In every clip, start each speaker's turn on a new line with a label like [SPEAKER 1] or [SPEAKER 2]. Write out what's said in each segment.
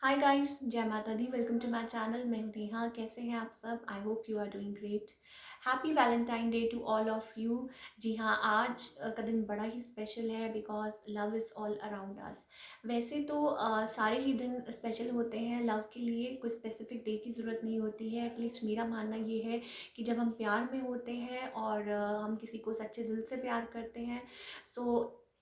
[SPEAKER 1] हाय guys, जय माता दी। Welcome to my channel. मैं हूँ नेहा। कैसे हैं आप सब? I hope you are doing great. Happy Valentine day to all of you. जी हाँ, आज का दिन बड़ा ही स्पेशल है because love is all around us. वैसे तो सारे ही दिन स्पेशल होते हैं लव के लिए, कोई स्पेसिफिक डे की ज़रूरत नहीं होती है। एटलीस्ट मेरा मानना ये है कि जब हम प्यार में होते हैं और हम किसी को सच्चे दिल से प्यार करते हैं, so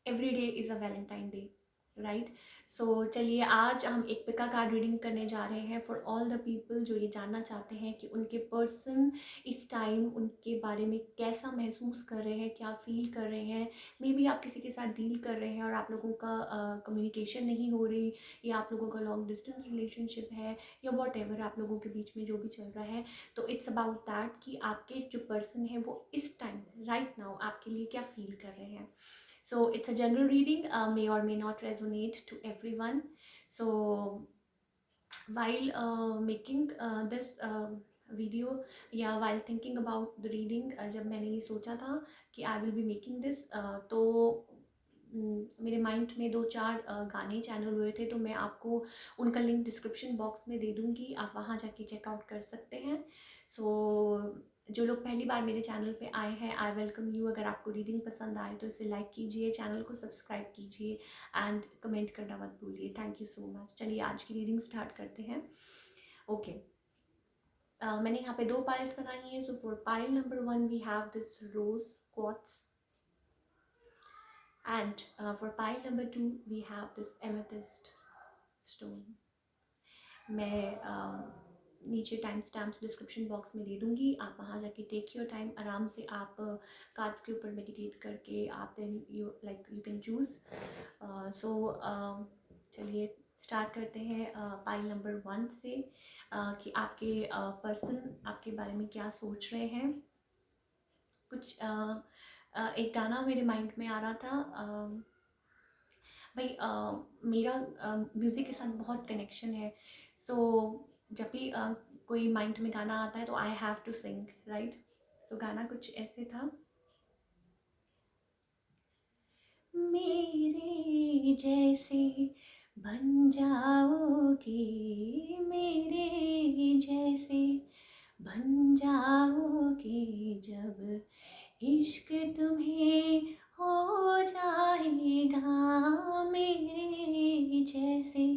[SPEAKER 1] every day is a Valentine day, right. So चलिए, आज हम एक पिका कार्ड रीडिंग करने जा रहे हैं फॉर ऑल द पीपल जो ये जानना चाहते हैं कि उनके पर्सन इस टाइम उनके बारे में कैसा महसूस कर रहे हैं, क्या फील कर रहे हैं। मे बी आप किसी के साथ डील कर रहे हैं और आप लोगों का कम्युनिकेशन नहीं हो रही, या आप लोगों का लॉन्ग डिस्टेंस रिलेशनशिप है, या वॉट एवर आप लोगों के बीच में जो भी चल रहा है। तो इट्स अबाउट दैट कि आपके जो पर्सन है वो इस टाइम राइट नाउ आपके लिए क्या फील कर रहे हैं। So it's a general reading, may or may not resonate to everyone. So while making this video, या while thinking about the reading, जब मैंने ये सोचा था कि I will be making this, तो मेरे माइंड में दो चार गाने चैनल हुए थे, तो मैं आपको उनका लिंक डिस्क्रिप्शन बॉक्स में दे दूँगी, आप वहाँ जाके चेकआउट कर सकते हैं। सो जो लोग पहली बार मेरे चैनल पे आए हैं, आई वेलकम यू। अगर आपको रीडिंग पसंद आए तो इसे लाइक कीजिए, चैनल को सब्सक्राइब कीजिए एंड कमेंट करना मत भूलिए। Thank you so much. चलिए आज की रीडिंग स्टार्ट करते हैं। ओके, मैंने यहाँ पे दो पाइल्स बनाई हैं। So for pile number 1 we have this rose quartz, and for pile number 2 we have this amethyst stone. मैं नीचे टाइम स्टैम्प्स डिस्क्रिप्शन बॉक्स में दे दूँगी, आप वहाँ जाके टेक योर टाइम, आराम से आप कार्ड्स के ऊपर मेडिटेट करके आप देन यू कैन चूज़। सो चलिए स्टार्ट करते हैं पाइल नंबर 1 से, कि आपके पर्सन आपके बारे में क्या सोच रहे हैं। कुछ एक गाना मेरे माइंड में आ रहा था। भाई मेरा म्यूज़िक के साथ बहुत कनेक्शन है। सो जब भी कोई माइंड में गाना आता है तो I have to sing, right. So गाना कुछ ऐसे था। मेरे जैसे बन जाओगे, मेरे जैसे बन जाओगे, जब इश्क तुम्हें हो जाएगा, मेरे जैसे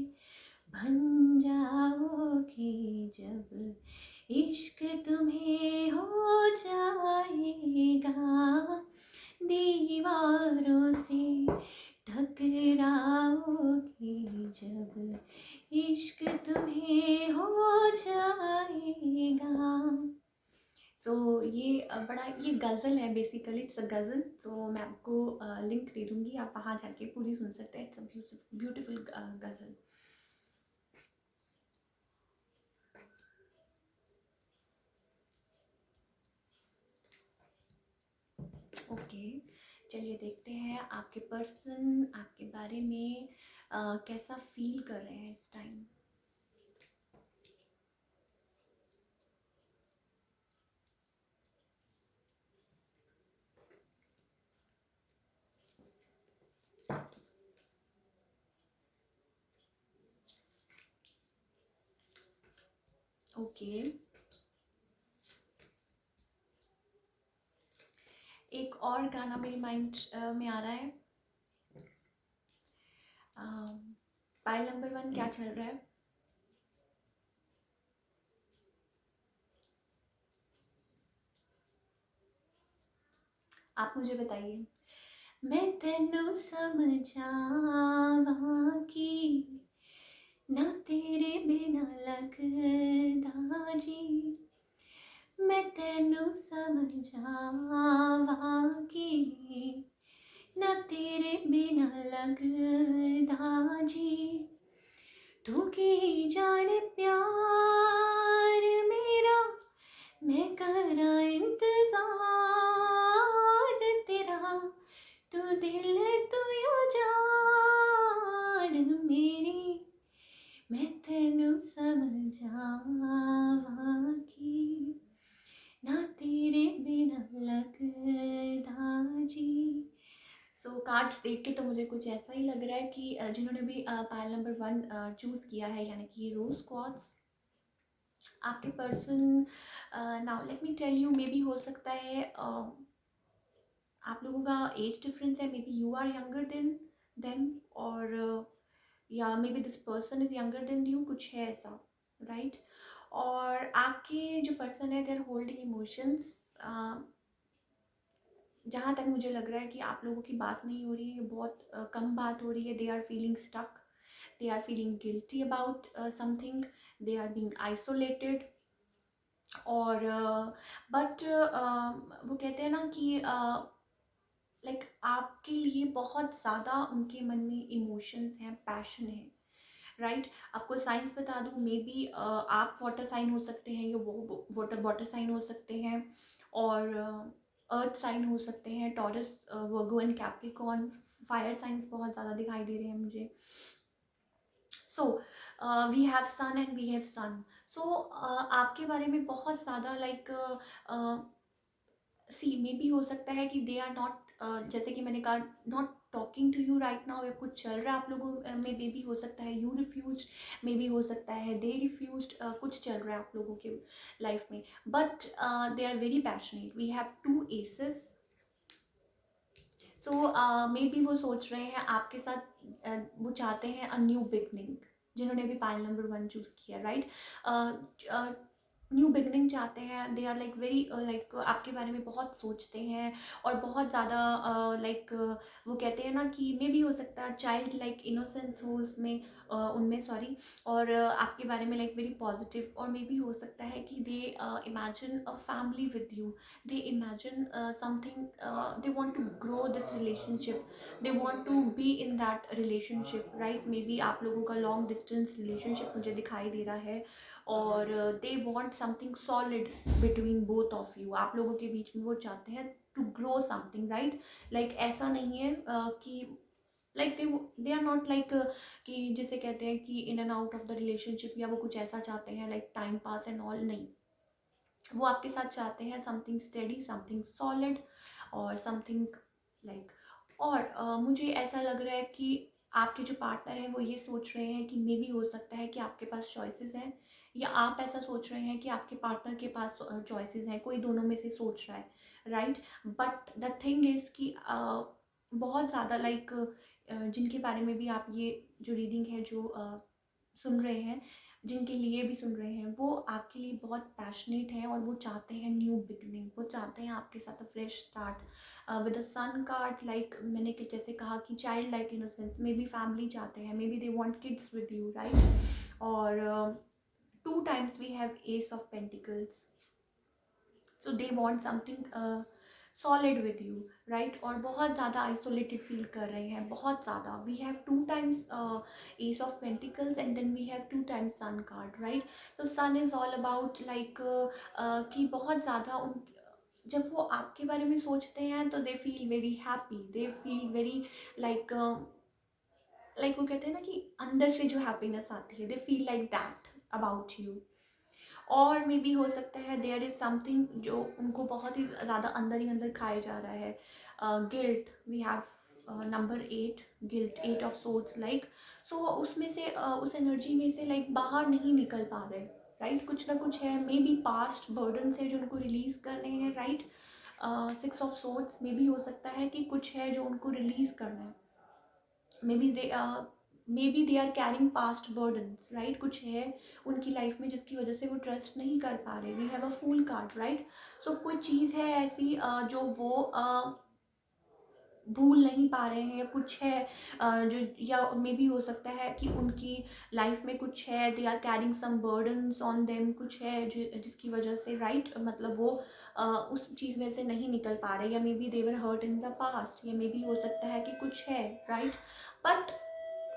[SPEAKER 1] बन जाओगे, जब इश्क तुम्हें हो जाएगा, दीवारों से टकराओगे, जब इश्क तुम्हें हो जाएगा। सो ये बड़ा ये गज़ल है, बेसिकली इट्स अ गज़ल। तो मैं आपको लिंक दे दूँगी, आप वहाँ जाके पूरी सुन सकते हैं। It's a beautiful ghazal. Okay, चलिए देखते हैं आपके पर्सन आपके बारे में कैसा फील कर रहे हैं इस टाइम। ओके, एक और गाना मेरे माइंड में आ रहा है। पाइल नंबर 1 क्या चल रहा है? आप मुझे बताइए। मैं तेनू समझावा कि ना तेरे बिना लगदा जी, मैं तेनू समझावा कि ना तेरे बिना लगदा जी, तू की जाने प्यार मेरा, मैं करा इंतजार तेरा, तू दिल तू यो जान मेरी, मैं तेनू समझावा कि ना तेरे बिना लगदा जी। सो कार्ड कार्ड्स देख के तो मुझे कुछ ऐसा ही लग रहा है कि जिन्होंने भी पायल नंबर 1 चूज़ किया है, यानी कि रोज़ क्वार्ट्ज, आपके person, now let me tell you, maybe हो सकता है आप लोगों का एज डिफरेंस है, maybe you are younger than them, और या maybe this person is younger than you, कुछ है ऐसा, राइट। और आपके जो पर्सन है, दे आर होल्डिंग इमोशंस। जहाँ तक मुझे लग रहा है कि आप लोगों की बात नहीं हो रही है, बहुत कम बात हो रही है। They are feeling stuck, they are feeling guilty about something, they are being isolated. और बट वो कहते हैं ना कि लाइक आपके लिए बहुत ज़्यादा उनके मन में इमोशंस हैं, पैशन है, राइट। आपको साइंस बता दूँ, मे बी आप वाटर साइन हो सकते हैं, या वो वाटर वाटर साइन हो सकते हैं, और अर्थ साइन हो सकते हैं, Taurus, Virgo and Capricorn. Fire signs बहुत ज़्यादा दिखाई दे रहे हैं मुझे। So we have sun and we have sun. So आपके बारे में बहुत ज़्यादा लाइक सी मे बी हो सकता है कि दे आर नॉट, जैसे कि मैंने कहा, not talking to you right now, या कुछ चल रहा है आप लोगों में, मे बी हो सकता है यू रिफ्यूज, मे बी हो सकता है दे रिफ्यूज, कुछ चल रहा है आप लोगों के लाइफ में, but they are very passionate. We have 2 aces. So maybe वो सोच रहे हैं आपके साथ, वो चाहते हैं अ न्यू बिगनिंग, जिन्होंने भी पाइल नंबर 1 चूज़ किया, राइट। न्यू बिगनिंग चाहते हैं। They are like very like आपके बारे में बहुत सोचते हैं, और बहुत ज़्यादा लाइक वो कहते हैं ना कि मे भी हो सकता है चाइल्ड लाइक इनोसेंस हो उसमें, उनमें, सॉरी। और आपके बारे में लाइक वेरी पॉजिटिव, और मे भी हो सकता है कि they imagine a family with you, they imagine something, they want to grow this relationship, they want to be in that relationship, right। maybe आप लोगों का long distance relationship मुझे दिखाई दे रहा है, और they want something solid between both of you। आप लोगों के बीच में वो चाहते हैं to grow something, right। like ऐसा नहीं है कि like they are not like कि जिसे कहते हैं कि in and out of the relationship, या वो कुछ ऐसा चाहते हैं like time pass and all, नहीं। वो आपके साथ चाहते हैं समथिंग स्टेडी, समथिंग सॉलिड, और समथिंग लाइक। और मुझे ऐसा लग रहा है कि आपके जो पार्टनर हैं वो ये सोच रहे हैं कि मे बी हो सकता है कि आपके पास चॉइसेस हैं, या आप ऐसा सोच रहे हैं कि आपके पार्टनर के पास चॉइसेस हैं, कोई दोनों में से सोच रहा है, right. But the thing is कि बहुत ज़्यादा लाइक जिनके बारे में भी आप ये जो रीडिंग है जो सुन रहे हैं, जिनके लिए भी सुन रहे हैं, वो आपके लिए बहुत पैशनेट हैं, और वो चाहते हैं न्यू बिगनिंग, वो चाहते हैं आपके साथ a fresh start with a sun card. Like मैंने जैसे कहा कि child like innocence, maybe family चाहते हैं, maybe they want kids with you, right. और 2 times we have ace of pentacles, so they want something solid with you, right. और बहुत ज़्यादा आइसोलेटेड फील कर रहे हैं, बहुत ज़्यादा। We have 2 times ace of pentacles, and then we have 2 times sun card, right. तो sun is all about like कि बहुत ज़्यादा उन, जब वो आपके बारे में सोचते हैं तो they feel very happy, they feel very like like वो कहते हैं ना कि अंदर से जो हैप्पीनेस आती है, they feel like that about you. और मे बी हो सकता है देयर इज़ समथिंग जो उनको बहुत ही ज़्यादा अंदर ही अंदर खाए जा रहा है, guilt. We have number 8, guilt, 8 of swords, like. So उसमें से उस एनर्जी में से लाइक बाहर नहीं निकल पा रहे, राइट। कुछ ना कुछ है, मे बी पास्ट बर्डन है जो उनको रिलीज़ करने हैं, right. 6 of swords, may be हो सकता है कि कुछ है जो उनको रिलीज़ करना है, maybe they are carrying past burdens, right. कुछ है उनकी लाइफ में जिसकी वजह से वो ट्रस्ट नहीं कर पा रहे। We have a fool card, right. So कोई चीज़ है ऐसी जो वो भूल नहीं पा रहे हैं, या कुछ है जो, या मे बी हो सकता है कि उनकी लाइफ में कुछ है, they are carrying some burdens on them, कुछ है जिसकी वजह से, राइट, मतलब वो उस चीज़ में से नहीं निकल पा रहे, या maybe they were hurt in the past, या मे बी हो सकता है कि कुछ है, राइट। बट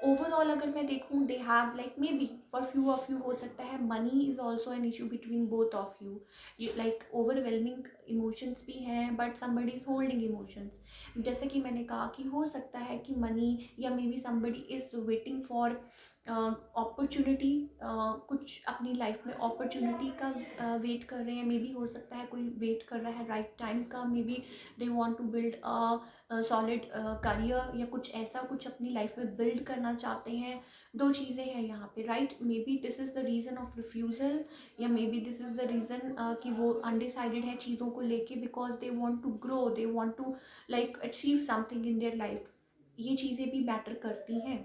[SPEAKER 1] ओवरऑल अगर मैं देखूँ, they have like may be for few of you हो सकता है money is also an issue between both of you. ये लाइक ओवरवेलमिंग इमोशंस भी हैं, but somebody is holding emotions. जैसे कि मैंने कहा कि हो सकता है कि मनी, या may be somebody is waiting for opportunity, कुछ अपनी लाइफ में अपॉर्चुनिटी का वेट कर रहे हैं। मे बी हो सकता है कोई वेट कर रहा है राइट टाइम का, maybe they want to build a solid career, या कुछ ऐसा कुछ अपनी लाइफ में बिल्ड करना चाहते हैं। दो चीज़ें हैं यहाँ पे, right. Maybe this is the reason of refusal, या maybe this is the reason कि वो अनडिसाइडेड है चीज़ों को लेके, because they want to grow, they want to like achieve something in their life. ये चीज़ें भी मैटर करती हैं,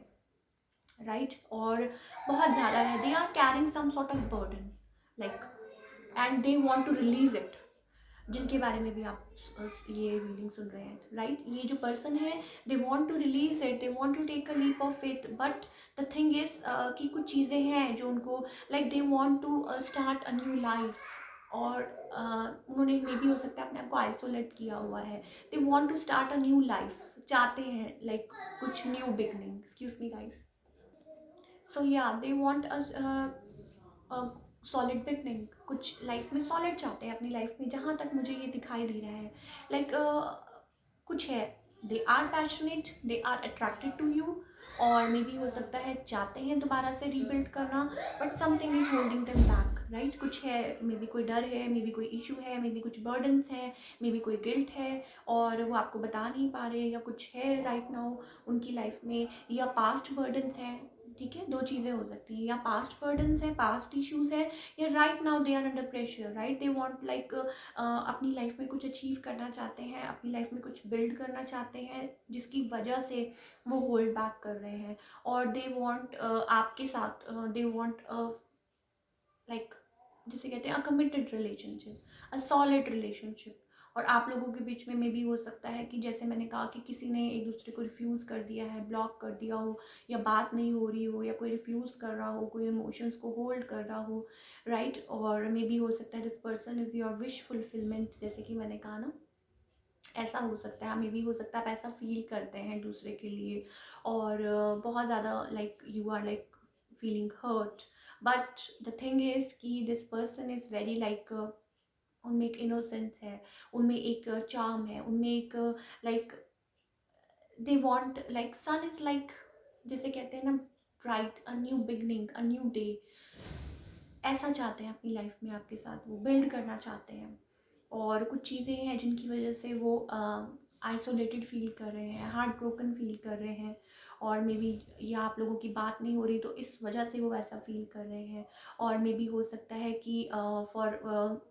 [SPEAKER 1] राइट। और बहुत ज़्यादा है, they are carrying some sort of burden, like, and they want to release it, जिनके बारे में भी आप ये रीडिंग सुन रहे हैं, राइट। ये जो पर्सन है, they want to release it, they want to take a leap of it, but the thing is कि कुछ चीज़ें हैं जो उनको like they want to start a new life, और उन्होंने मे भी हो सकता है अपने आप को आइसोलेट किया हुआ है। They want to start a new life, चाहते हैं लाइक कुछ new beginning, excuse me guys. So या they want a solid beginning, कुछ लाइफ में सॉलिड चाहते हैं अपनी लाइफ में, जहाँ तक मुझे ये दिखाई दे रहा है। लाइक कुछ है, they are passionate, they are attracted to you, और मे बी हो सकता है चाहते हैं दोबारा से रीबिल्ड करना, but something is holding them back, right. कुछ है, मे बी कोई डर है, मे बी कोई इशू है, मे बी कुछ बर्डन्स है, मे बी कोई गिल्ट है, और वो आपको बता नहीं पा रहे, या कुछ है राइट नाउ उनकी लाइफ में, या पास्ट बर्डन्स हैं। ठीक है, दो चीज़ें हो सकती हैं, या पास्ट बर्डन्स है, पास्ट इश्यूज है, या right now they are under pressure, right. They want like अपनी लाइफ में कुछ अचीव करना चाहते हैं, अपनी लाइफ में कुछ बिल्ड करना चाहते हैं, जिसकी वजह से वो होल्ड बैक कर रहे हैं। और दे वांट आपके साथ, दे वांट लाइक, जिसे कहते हैं a committed relationship, a solid relationship. और आप लोगों के बीच में भी हो सकता है कि जैसे मैंने कहा कि किसी ने एक दूसरे को रिफ्यूज़ कर दिया है, ब्लॉक कर दिया हो, या बात नहीं हो रही हो, या कोई रिफ्यूज़ कर रहा हो, कोई इमोशंस को होल्ड कर रहा हो, राइट। और मे बी हो सकता है this person is your wish fulfilment, जैसे कि मैंने कहा ना, ऐसा हो सकता है। मे बी हो सकता है आप ऐसा फील करते हैं दूसरे के लिए, और बहुत ज़्यादा like you are like feeling hurt, but the thing is कि this person is very like, उनमें एक इनोसेंस है, उनमें एक चार्म है, उनमें एक like they want like sun is like, जिसे कहते हैं ना, bright, a new beginning, a new day, ऐसा चाहते हैं अपनी लाइफ में आपके साथ, वो बिल्ड करना चाहते हैं। और कुछ चीज़ें हैं जिनकी वजह से वो आइसोलेटेड फील कर रहे हैं, हार्ट ब्रोकन फील कर रहे हैं, और मे बी या आप लोगों की बात नहीं हो रही, तो इस वजह से वो ऐसा फील कर रहे हैं। और मे बी हो सकता है कि फॉर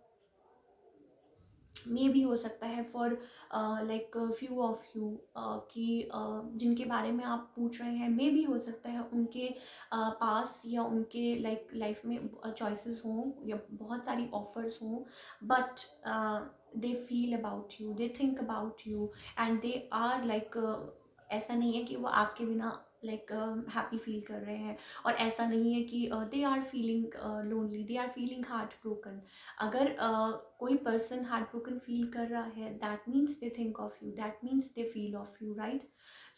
[SPEAKER 1] मे भी हो सकता है for like few of you, कि जिनके बारे में आप पूछ रहे हैं, मे भी हो सकता है उनके पास या उनके लाइक लाइफ में चॉइसेस हों, या बहुत सारी ऑफर्स हों, but they feel about you, they think about you, and they are like, ऐसा नहीं है कि वो आपके बिना लाइक हैप्पी फील कर रहे हैं, और ऐसा नहीं है कि they are feeling lonely, they are feeling heartbroken. अगर कोई पर्सन हार्ट ब्रोकन फील कर रहा है, that means they think of you, that means they feel of you, right.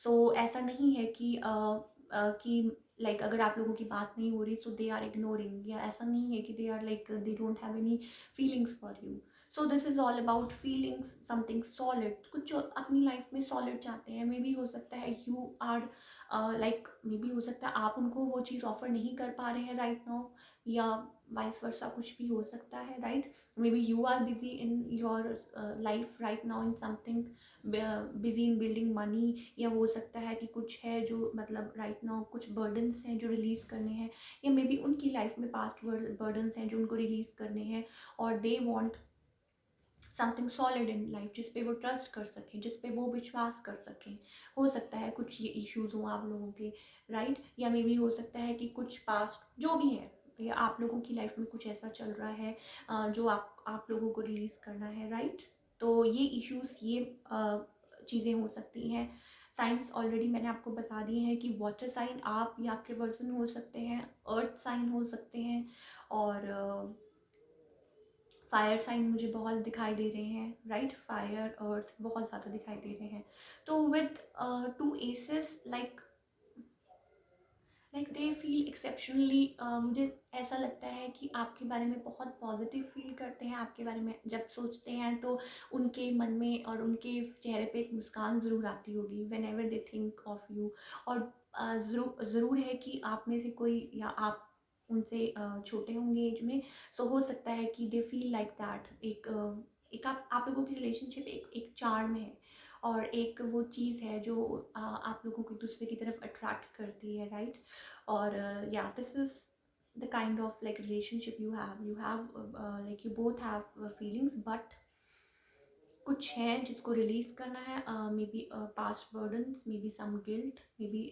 [SPEAKER 1] So ऐसा नहीं है कि लाइक अगर आप लोगों की बात नहीं हो रही सो दे आर इग्नोरिंग, या ऐसा नहीं है कि they are like they don't have any feelings for you. So this is all about feelings something solid, कुछ जो अपनी लाइफ में सॉलिड चाहते हैं। मे बी हो सकता है you are like, maybe हो सकता है आप उनको वो चीज़ ऑफर नहीं कर पा रहे हैं राइट नाउ, या वाइस वर्सा, कुछ भी हो सकता है, right. Maybe you are busy in your life right now in something, busy in building money, या हो सकता है कि कुछ है जो मतलब राइट नाउ कुछ बर्डन्स हैं जो रिलीज़ करने हैं, या मे बी उनकी लाइफ में पास्ट बर्डन्स हैं जो उनको रिलीज़ करने हैं, और they want something solid in life, जिस पे वो ट्रस्ट कर सकें, जिस पे वो विश्वास कर सकें। हो सकता है कुछ ये इश्यूज हों आप लोगों के, राइट। या मे भी हो सकता है कि कुछ पास्ट जो भी है, या आप लोगों की लाइफ में कुछ ऐसा चल रहा है जो आप लोगों को रिलीज़ करना है, राइट। तो ये इश्यूज, ये चीज़ें हो सकती हैं। साइंस ऑलरेडी मैंने आपको बता दिए हैं कि वाटर साइन आप या आपके पर्सन हो सकते हैं, अर्थ साइन हो सकते हैं, और फायर साइन मुझे बहुत दिखाई दे रहे हैं, राइट। फायर अर्थ बहुत ज़्यादा दिखाई दे रहे हैं। तो with two aces like they feel exceptionally, मुझे ऐसा लगता है कि आपके बारे में बहुत पॉजिटिव फील करते हैं, आपके बारे में जब सोचते हैं तो उनके मन में और उनके चेहरे पे एक मुस्कान ज़रूर आती होगी, when ever they think of you. और ज़रूर है कि आप में से कोई या आप उनसे छोटे होंगे एज में, सो हो सकता है कि दे फील लाइक दैट। एक आप लोगों की रिलेशनशिप एक एक चार्म है, और एक वो चीज़ है जो आप लोगों को एक दूसरे की तरफ अट्रैक्ट करती है, राइट? और या this is the kind of like relationship you have like you both have feelings, but कुछ है जिसको रिलीज करना है, maybe past burdens, maybe some guilt, maybe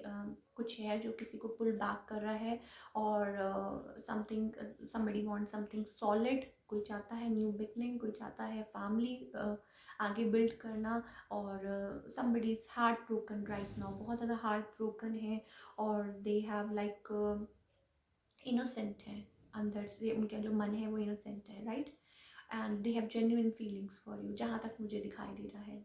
[SPEAKER 1] कुछ है जो किसी को पुल बैक कर रहा है, और something somebody wants something solid, कोई चाहता है न्यू बिगनिंग, कोई चाहता है फैमिली आगे बिल्ड करना, और somebody is heart broken right now, बहुत ज़्यादा हार्ट ब्रोकन है, और दे हैव लाइक इनोसेंट है, अंदर से उनका जो मन है वो इनोसेंट है, right? And they have genuine feelings for you, जहाँ तक मुझे दिखाई दे रहा है।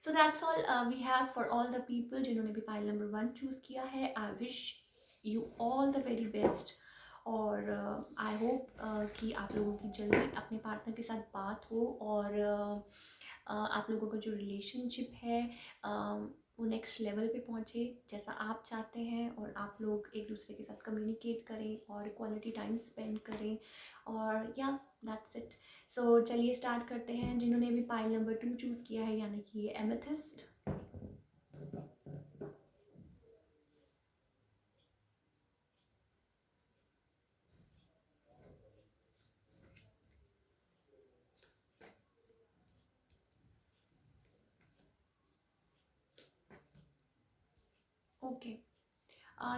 [SPEAKER 1] So that's all we have for all the people जिन्होंने भी पाइल नंबर 1 चूज़ किया है। I wish you all the very best, और आई होप कि आप लोगों की जल्दी अपने पार्टनर के साथ बात हो, और आप लोगों का जो रिलेशनशिप है वो नेक्स्ट लेवल पे पहुँचे जैसा आप चाहते हैं, और आप लोग एक दूसरे के साथ कम्युनिकेट करें और क्वालिटी टाइम स्पेंड करें, और या दैट्स इट। सो चलिए स्टार्ट करते हैं। जिन्होंने भी पाइल नंबर 2 चूज़ किया है, यानी कि ये एमेथिस्ट, ओके।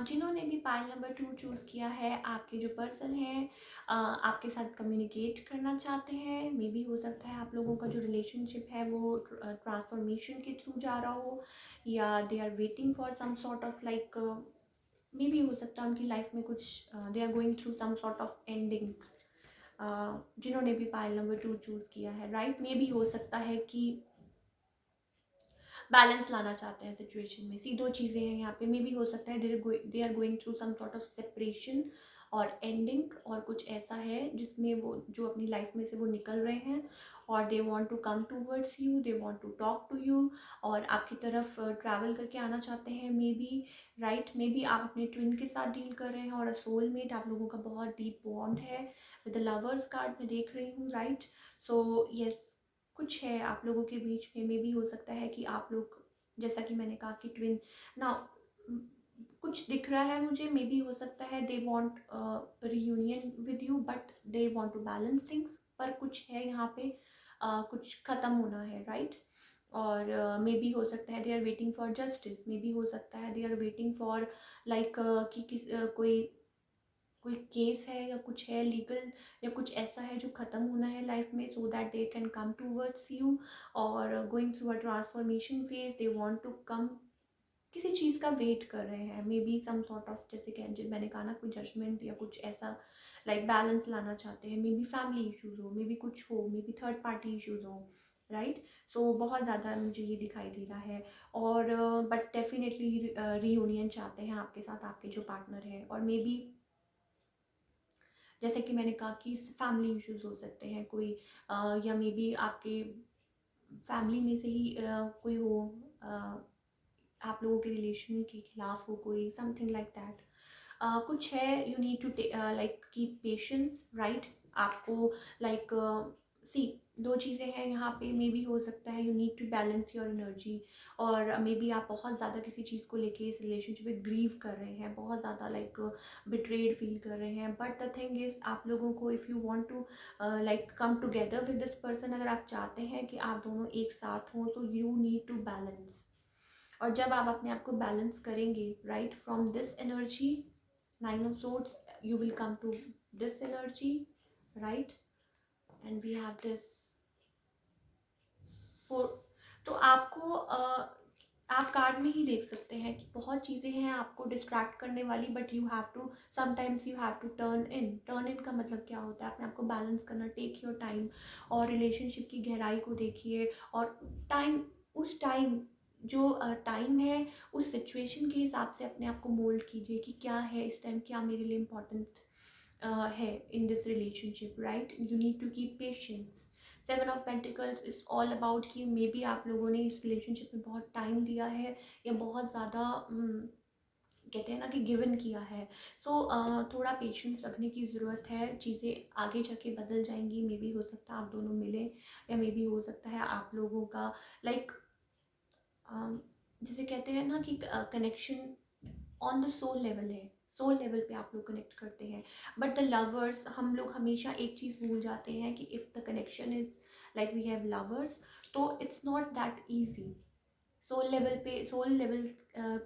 [SPEAKER 1] जिन्होंने भी पाइल नंबर 2 चूज़ किया है, आपके जो पर्सन हैं आपके साथ कम्युनिकेट करना चाहते हैं। मे बी हो सकता है आप लोगों का जो रिलेशनशिप है वो ट्रांसफॉर्मेशन के थ्रू जा रहा हो, या they are waiting for some sort of like, maybe हो सकता है उनकी लाइफ में कुछ they are going through some sort of ending. जिन्होंने भी पाइल नंबर 2 चूज़ किया है, राइट? मे बी हो सकता है कि बैलेंस लाना चाहते हैं सिचुएशन में। सी दो चीज़ें हैं यहाँ पे। मे बी हो सकता है they are going through some sort of separation और एंडिंग, और कुछ ऐसा है जिसमें वो जो अपनी लाइफ में से वो निकल रहे हैं, और they want to come towards you, they want to talk to you, और आपकी तरफ ट्रैवल करके आना चाहते हैं। Maybe right, maybe आप अपने ट्विन के साथ डील कर रहे हैं, और सोलमेट आप लोगों का बहुत डीप बॉन्ड है। विद द लवर्स कार्ड मैं देख रही हूँ, राइट? सो यस, कुछ है आप लोगों के बीच में। मे भी हो सकता है कि आप लोग, जैसा कि मैंने कहा कि ट्विन ना, कुछ दिख रहा है मुझे। मे भी हो सकता है they want reunion with you, but they want to balance things, पर कुछ है यहाँ पे कुछ ख़त्म होना है, राइट? और मे बी हो सकता है they are waiting for justice, maybe हो सकता है they are waiting for like कि कोई कोई केस है या कुछ है लीगल, या कुछ ऐसा है जो ख़त्म होना है लाइफ में, so that they can come towards you, और going through a transformation phase, they want to come, किसी चीज़ का वेट कर रहे हैं। Maybe some sort of, जैसे कि मैंने कहा ना, कोई जजमेंट या कुछ ऐसा, लाइक बैलेंस लाना चाहते हैं। मे बी फैमिली इश्यूज़ हो, मे बी कुछ हो, may be third party issues हो, राइट? सो बहुत ज़्यादा मुझे ये दिखाई दे रहा है, और बट डेफिनेटली रीयूनियन चाहते हैं आपके साथ आपके जो पार्टनर है, और मे बी जैसे कि मैंने कहा कि फैमिली इश्यूज हो सकते हैं कोई, या मे बी आपके फैमिली में से ही कोई हो, अ, आप लोगों के रिलेशन के खिलाफ हो कोई, समथिंग लाइक दैट। कुछ है, you need to like keep patience, right? आपको लाइक सी दो चीज़ें हैं यहाँ पे। मे बी हो सकता है you need to balance your energy, और मे बी आप बहुत ज़्यादा किसी चीज़ को लेके इस रिलेशनशिप में ग्रीव कर रहे हैं, बहुत ज़्यादा लाइक बिट्रेड फील कर रहे हैं। बट द थिंग इज़, आप लोगों को if you want to like come together with this person, अगर आप चाहते हैं कि आप दोनों एक साथ हों, तो यू नीड टू बैलेंस। और जब आप अपने आप को बैलेंस करेंगे, right, from this energy, 9 of swords, you will come to this energy, right? And we have this 4। तो आपको आप कार्ड में ही देख सकते हैं कि बहुत चीज़ें हैं आपको डिस्ट्रैक्ट करने वाली, but you have to, sometimes you have to turn in का मतलब क्या होता है? अपने आप को बैलेंस करना, टेक योर टाइम, और रिलेशनशिप की गहराई को देखिए, और टाइम, उस टाइम जो टाइम है, उस सिचुएशन के हिसाब से अपने आप को मोल्ड कीजिए कि क्या है इस टाइम, क्या मेरे लिए इम्पोर्टेंट है in this relationship, right? You need to keep patience. 7 of pentacles is all about कि मे बी आप लोगों ने इस रिलेशनशिप में बहुत टाइम दिया है, या बहुत ज़्यादा कहते हैं ना कि गिवन किया है। सो थोड़ा पेशेंस रखने की ज़रूरत है, चीज़ें आगे जाके बदल जाएंगी। मे बी हो सकता है आप दोनों मिलें, या मे बी हो सकता है आप लोगों का लाइक जिसे कहते हैं ना कि connection on the soul level है, सोल लेवल पे आप लोग कनेक्ट करते हैं। बट द लवर्स, हम लोग हमेशा एक चीज़ भूल जाते हैं कि if the connection is like we have lovers, तो it's not that easy. Soul level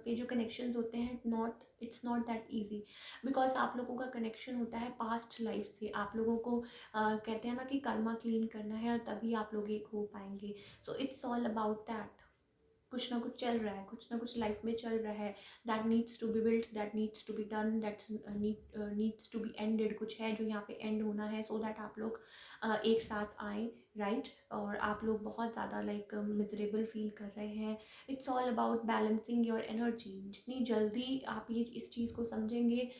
[SPEAKER 1] पे जो कनेक्शंस होते हैं, not it's not that easy, because आप लोगों का कनेक्शन होता है पास्ट लाइफ से। आप लोगों को कहते हैं ना कि कर्मा क्लीन करना है, और तभी आप लोग एक हो पाएंगे। So it's all about that. कुछ ना कुछ चल रहा है, कुछ ना कुछ लाइफ में चल रहा है, that needs to be built, that needs to be done, that needs to be ended. कुछ है जो यहाँ पे एंड होना है, सो दैट आप लोग एक साथ आए, राइट। और आप लोग बहुत ज़्यादा लाइक मिजरेबल फील कर रहे हैं। It's all about balancing your energy. जितनी जल्दी आप ये इस चीज़ को समझेंगे,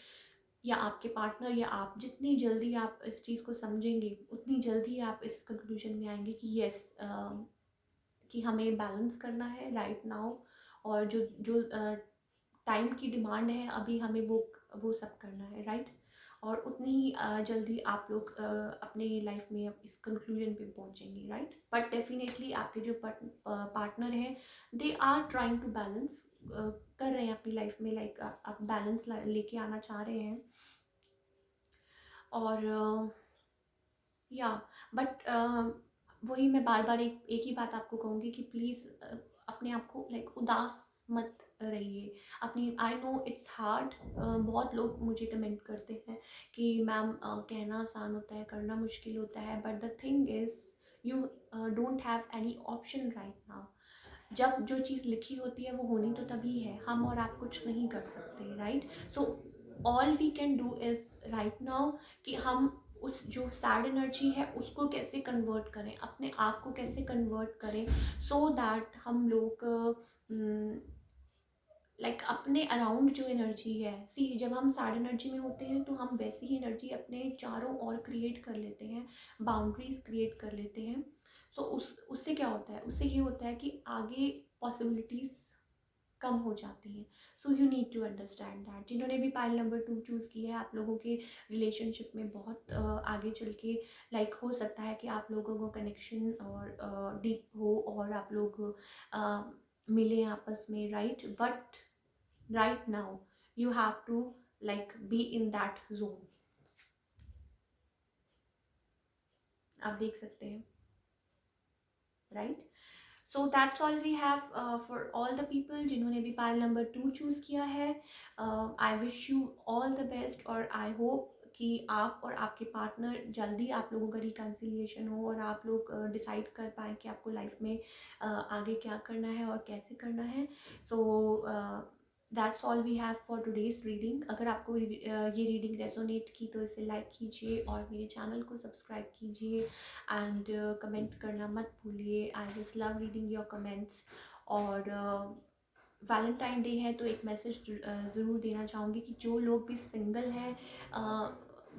[SPEAKER 1] या आपके पार्टनर या आप, जितनी जल्दी आप इस चीज़ को समझेंगे, उतनी जल्दी आप इस कंक्लूजन में आएंगे कि यस, कि हमें बैलेंस करना है राइट नाउ। और जो जो टाइम की डिमांड है अभी, हमें वो सब करना है, राइट। और उतनी ही जल्दी आप लोग अपने लाइफ में अब इस कंक्लूजन पे पहुंचेंगे, राइट। बट डेफिनेटली आपके जो पार्टनर हैं, they are trying to balance, कर रहे हैं अपनी लाइफ में, लाइक आप बैलेंस लेके आना चाह रहे हैं। और या बट वही मैं बार बार एक ही बात आपको कहूँगी कि प्लीज़ अपने आप को लाइक उदास मत रहिए अपनी। I know it's hard. बहुत लोग मुझे कमेंट करते हैं कि मैम कहना आसान होता है, करना मुश्किल होता है, but the thing is you don't have any option right now. जब जो चीज़ लिखी होती है वो होनी तो तभी है, हम और आप कुछ नहीं कर सकते, right. So all we can do is right now कि हम उस जो सैड एनर्जी है उसको कैसे कन्वर्ट करें, अपने आप को कैसे कन्वर्ट करें, सो दैट हम लोग लाइक अपने अराउंड जो एनर्जी है, सी जब हम सैड एनर्जी में होते हैं तो हम वैसी ही एनर्जी अपने चारों ओर क्रिएट कर लेते हैं, बाउंड्रीज क्रिएट कर लेते हैं। सो उससे क्या होता है, उससे ये होता है कि आगे पॉसिबिलिटीज़ कम हो जाती हैं। So you need to understand that. जिन्होंने भी पाइल नंबर 2 चूज़ किया है, आप लोगों के रिलेशनशिप में बहुत आगे चल के लाइक हो सकता है कि आप लोगों को कनेक्शन और डीप हो, और आप लोग मिलें आपस में, right. But right now you have to like be in that zone। आप देख सकते हैं, right। so that's all we have for all the people जिन्होंने भी पाइल नंबर 2 चूज़ किया है। I wish you all the best, और I hope कि आप और आपके पार्टनर जल्दी आप लोगों का रिकन्सिलिएशन हो, और आप लोग डिसाइड कर पाएँ कि आपको लाइफ में आगे क्या करना है और कैसे करना है। So that's all we have for today's reading. अगर आपको ये रीडिंग रेजोनेट की तो इसे लाइक कीजिए, और मेरे चैनल को सब्सक्राइब कीजिए, एंड कमेंट करना मत भूलिए। I just love reading your comments. और वैलेंटाइन डे है तो एक मैसेज ज़रूर देना चाहूँगी कि जो लोग भी सिंगल हैं,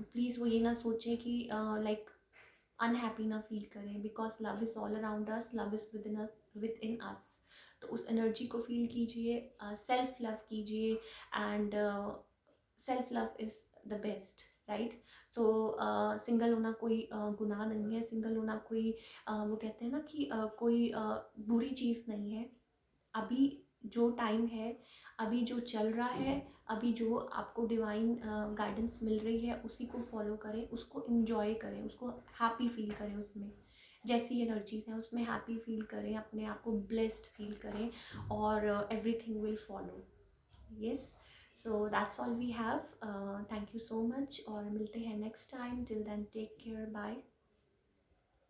[SPEAKER 1] प्लीज़ वो ये ना सोचें कि लाइक अनहैप्पी ना फील करें, because love is all around us, love is within us. तो उस एनर्जी को फील कीजिए, सेल्फ लव कीजिए, and self love is the best, right. So single होना कोई गुनाह नहीं है, सिंगल होना कोई वो कहते हैं ना कि कोई बुरी चीज़ नहीं है। अभी जो टाइम है, अभी जो चल रहा है, अभी जो आपको डिवाइन गाइडेंस मिल रही है, उसी को फॉलो करें, उसको इंजॉय करें, उसको हैप्पी फील करें, उसमें जैसी एनर्जीज हैं उसमें हैप्पी फील करें, अपने आप को ब्लेस्ड फील करें, और everything will follow. Yes, so that's all we have. Thank you so much, और मिलते हैं next time. Till then take care, bye.